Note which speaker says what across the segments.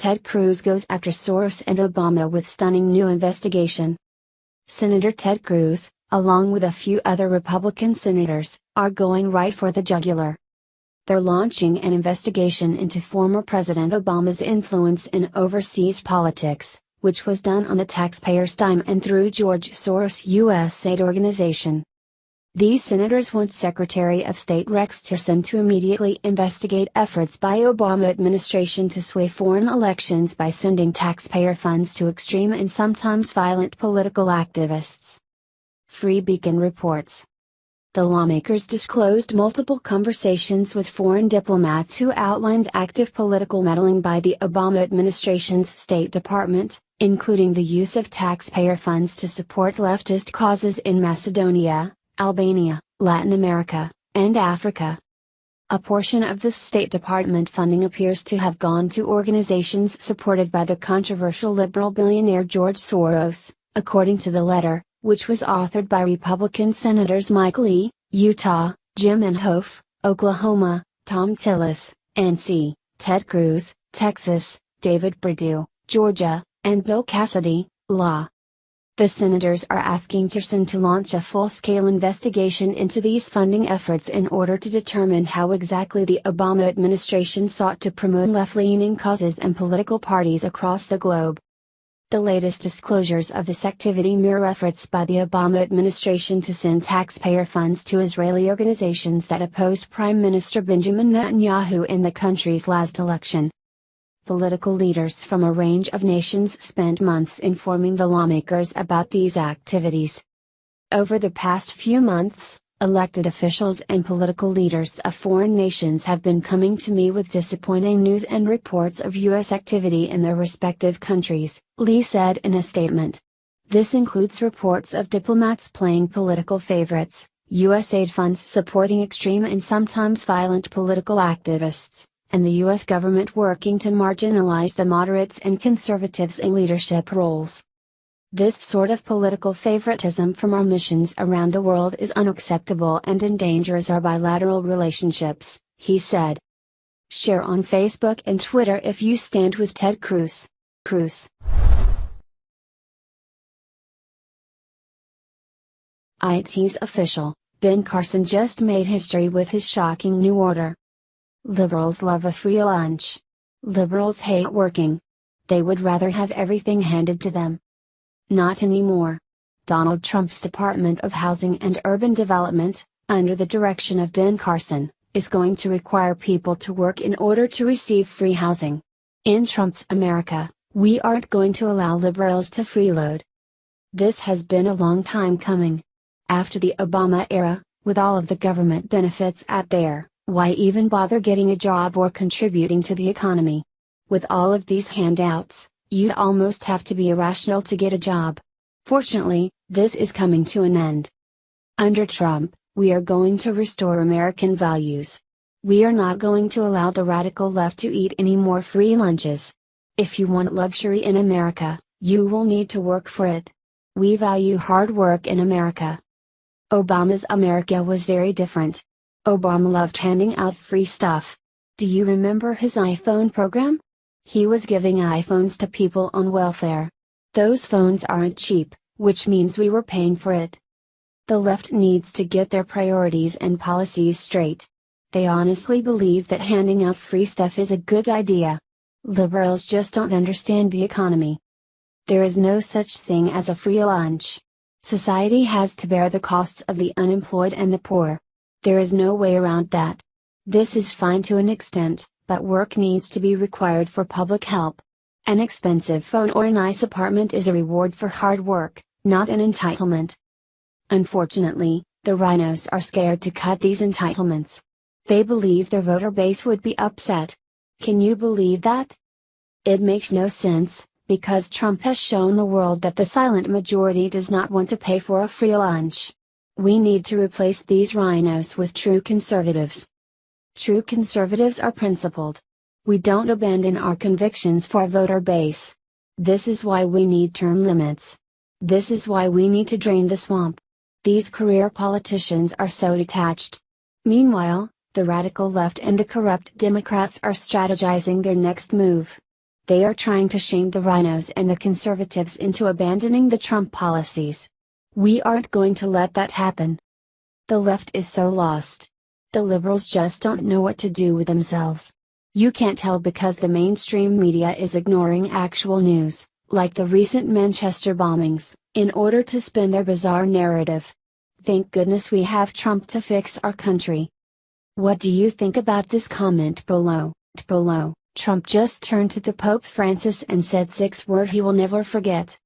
Speaker 1: Ted Cruz goes after Soros and Obama with stunning new investigation. Senator Ted Cruz, along with a few other Republican senators, are going right for the jugular. They're launching an investigation into former President Obama's influence in overseas politics, which was done on the taxpayers' dime and through George Soros' USAID organization. These senators want Secretary of State Rex Tillerson to immediately investigate efforts by Obama administration to sway foreign elections by sending taxpayer funds to extreme and sometimes violent political activists. Free Beacon reports. The lawmakers disclosed multiple conversations with foreign diplomats who outlined active political meddling by the Obama administration's State Department, including the use of taxpayer funds to support leftist causes in Macedonia, Albania, Latin America, and Africa. A portion of the State Department funding appears to have gone to organizations supported by the controversial liberal billionaire George Soros, according to the letter, which was authored by Republican Senators Mike Lee, Utah, Jim Inhofe, Oklahoma, Tom Tillis, NC, Ted Cruz, Texas, David Perdue, Georgia, and Bill Cassidy, Law. The senators are asking Tillerson to launch a full-scale investigation into these funding efforts in order to determine how exactly the Obama administration sought to promote left-leaning causes and political parties across the globe. The latest disclosures of this activity mirror efforts by the Obama administration to send taxpayer funds to Israeli organizations that opposed Prime Minister Benjamin Netanyahu in the country's last election. Political leaders from a range of nations spent months informing the lawmakers about these activities. Over the past few months, elected officials and political leaders of foreign nations have been coming to me with disappointing news and reports of U.S. activity in their respective countries, Lee said in a statement. This includes reports of diplomats playing political favorites, USAID funds supporting extreme and sometimes violent political activists, and the U.S. government working to marginalize the moderates and conservatives in leadership roles. This sort of political favoritism from our missions around the world is unacceptable and endangers our bilateral relationships, he said. Share on Facebook and Twitter if you stand with Ted Cruz. IT's official, Ben Carson just made history with his shocking new order. Liberals love a free lunch. Liberals hate working. They would rather have everything handed to them. Not anymore. Donald Trump's Department of Housing and Urban Development, under the direction of Ben Carson, is going to require people to work in order to receive free housing. In Trump's America, we aren't going to allow liberals to freeload. This has been a long time coming. After the Obama era, with all of the government benefits out there, why even bother getting a job or contributing to the economy? With all of these handouts, you'd almost have to be irrational to get a job. Fortunately, this is coming to an end. Under Trump, we are going to restore American values. We are not going to allow the radical left to eat any more free lunches. If you want luxury in America, you will need to work for it. We value hard work in America. Obama's America was very different. Obama loved handing out free stuff. Do you remember his iPhone program? He was giving iPhones to people on welfare. Those phones aren't cheap, which means we were paying for it. The left needs to get their priorities and policies straight. They honestly believe that handing out free stuff is a good idea. Liberals just don't understand the economy. There is no such thing as a free lunch. Society has to bear the costs of the unemployed and the poor. There is no way around that. This is fine to an extent, but work needs to be required for public help. An expensive phone or a nice apartment is a reward for hard work, not an entitlement. Unfortunately, the rhinos are scared to cut these entitlements. They believe their voter base would be upset. Can you believe that? It makes no sense, because Trump has shown the world that the silent majority does not want to pay for a free lunch. We need to replace these rhinos with true conservatives. True conservatives are principled. We don't abandon our convictions for a voter base. This is why we need term limits. This is why we need to drain the swamp. These career politicians are so detached. Meanwhile, the radical left and the corrupt Democrats are strategizing their next move. They are trying to shame the rhinos and the conservatives into abandoning the Trump policies. We aren't going to let that happen. The left is so lost. The liberals just don't know what to do with themselves. You can't tell because the mainstream media is ignoring actual news, like the recent Manchester bombings, in order to spin their bizarre narrative. Thank goodness we have Trump to fix our country. What do you think about this comment below? Trump just turned to the Pope Francis and said 6 words he will never forget.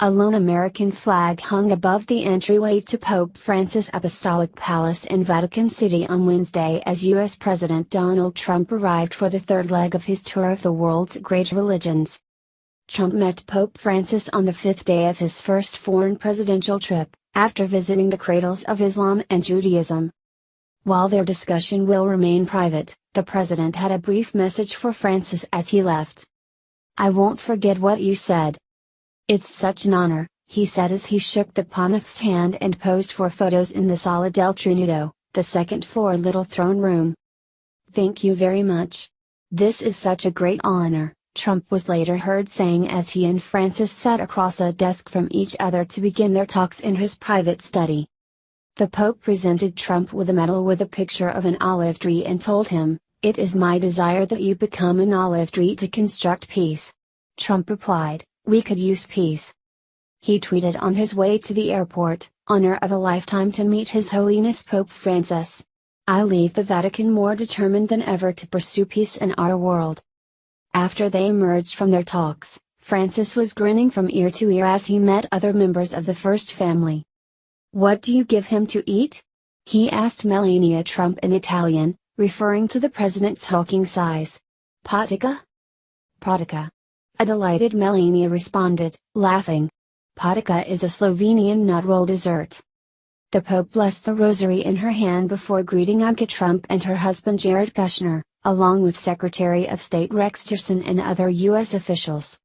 Speaker 1: A lone American flag hung above the entryway to Pope Francis' Apostolic Palace in Vatican City on Wednesday as U.S. President Donald Trump arrived for the third leg of his tour of the world's great religions. Trump met Pope Francis on the 5th day of his first foreign presidential trip, after visiting the cradles of Islam and Judaism. While their discussion will remain private, the president had a brief message for Francis as he left. "I won't forget what you said. It's such an honor," he said as he shook the pontiff's hand and posed for photos in the Sala del Trinito, the second-floor little throne room. "Thank you very much. This is such a great honor," Trump was later heard saying as he and Francis sat across a desk from each other to begin their talks in his private study. The Pope presented Trump with a medal with a picture of an olive tree and told him, "It is my desire that you become an olive tree to construct peace." Trump replied, "We could use peace." He tweeted on his way to the airport, "Honor of a lifetime to meet His Holiness Pope Francis. I leave the Vatican more determined than ever to pursue peace in our world." After they emerged from their talks, Francis was grinning from ear to ear as he met other members of the first family. "What do you give him to eat?" he asked Melania Trump in Italian, referring to the president's hulking size. "Patika?" "Pratica." A delighted Melania responded, laughing. Patika is a Slovenian nut roll dessert. The Pope blessed a rosary in her hand before greeting Ivanka Trump and her husband Jared Kushner, along with Secretary of State Rex Tillerson and other U.S. officials.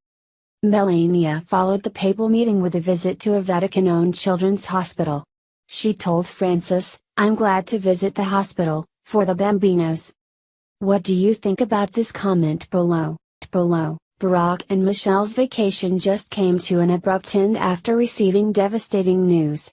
Speaker 1: Melania followed the papal meeting with a visit to a Vatican-owned children's hospital. She told Francis, "I'm glad to visit the hospital, for the bambinos." What do you think about this comment below? Barack and Michelle's vacation just came to an abrupt end after receiving devastating news.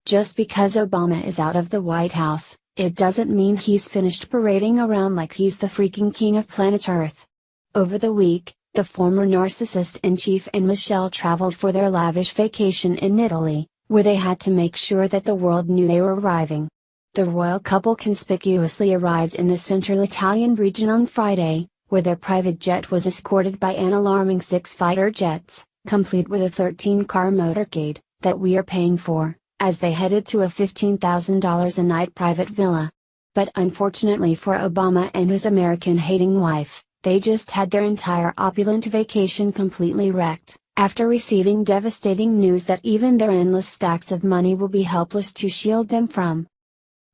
Speaker 1: Just because Obama is out of the White House, it doesn't mean he's finished parading around like he's the freaking king of planet Earth. Over the week, the former narcissist-in-chief and Michelle traveled for their lavish vacation in Italy, where they had to make sure that the world knew they were arriving. The royal couple conspicuously arrived in the central Italian region on Friday, where their private jet was escorted by an alarming 6 fighter jets, complete with a 13-car motorcade, that we are paying for, as they headed to a $15,000 a night private villa. But unfortunately for Obama and his American-hating wife, they just had their entire opulent vacation completely wrecked, after receiving devastating news that even their endless stacks of money will be helpless to shield them from.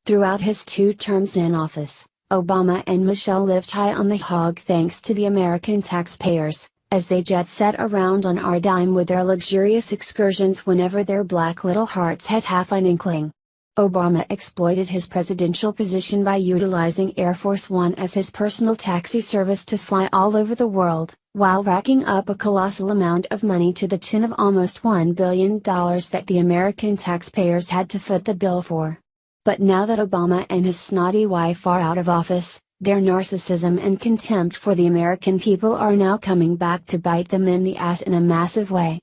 Speaker 1: Throughout his 2 terms in office, Obama and Michelle lived high on the hog thanks to the American taxpayers, as they jet-set around on our dime with their luxurious excursions whenever their black little hearts had half an inkling. Obama exploited his presidential position by utilizing Air Force One as his personal taxi service to fly all over the world, while racking up a colossal amount of money to the tune of almost $1 billion that the American taxpayers had to foot the bill for. But now that Obama and his snotty wife are out of office, their narcissism and contempt for the American people are now coming back to bite them in the ass in a massive way.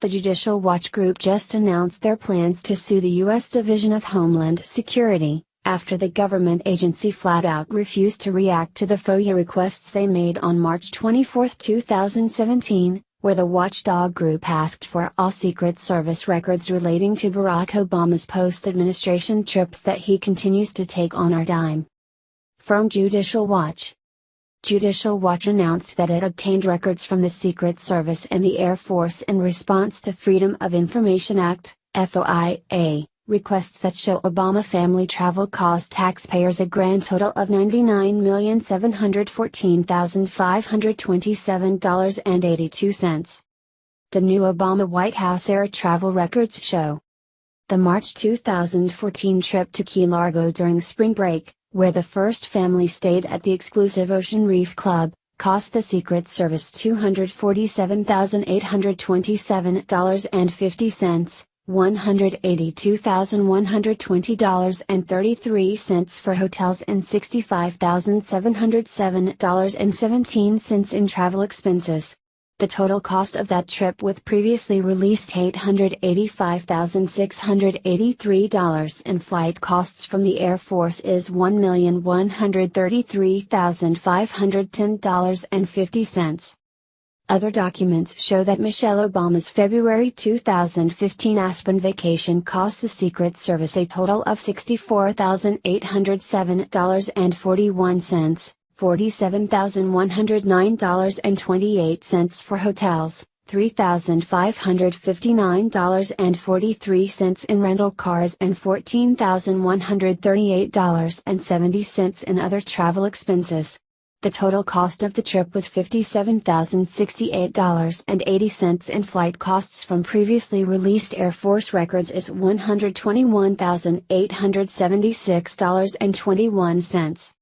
Speaker 1: The Judicial Watch Group just announced their plans to sue the U.S. Division of Homeland Security, after the government agency flat out refused to react to the FOIA requests they made on March 24, 2017, where the watchdog group asked for all Secret Service records relating to Barack Obama's post-administration trips that he continues to take on our dime. From Judicial Watch. Judicial Watch announced that it obtained records from the Secret Service and the Air Force in response to Freedom of Information Act, FOIA, requests that show Obama family travel cost taxpayers a grand total of $99,714,527.82. The new Obama White House-era travel records show the March 2014 trip to Key Largo during spring break, where the first family stayed at the exclusive Ocean Reef Club, cost the Secret Service $247,827.50, $182,120.33 for hotels and $65,707.17 in travel expenses. The total cost of that trip with previously released $885,683 and flight costs from the Air Force is $1,133,510.50. Other documents show that Michelle Obama's February 2015 Aspen vacation cost the Secret Service a total of $64,807.41. $47,109.28 for hotels, $3,559.43 in rental cars and $14,138.70 in other travel expenses. The total cost of the trip with $57,068.80 in flight costs from previously released Air Force records is $121,876.21.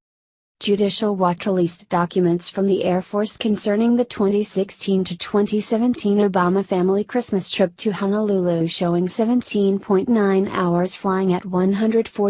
Speaker 1: Judicial Watch released documents from the Air Force concerning the 2016 to 2017 Obama family Christmas trip to Honolulu showing 17.9 hours flying at 140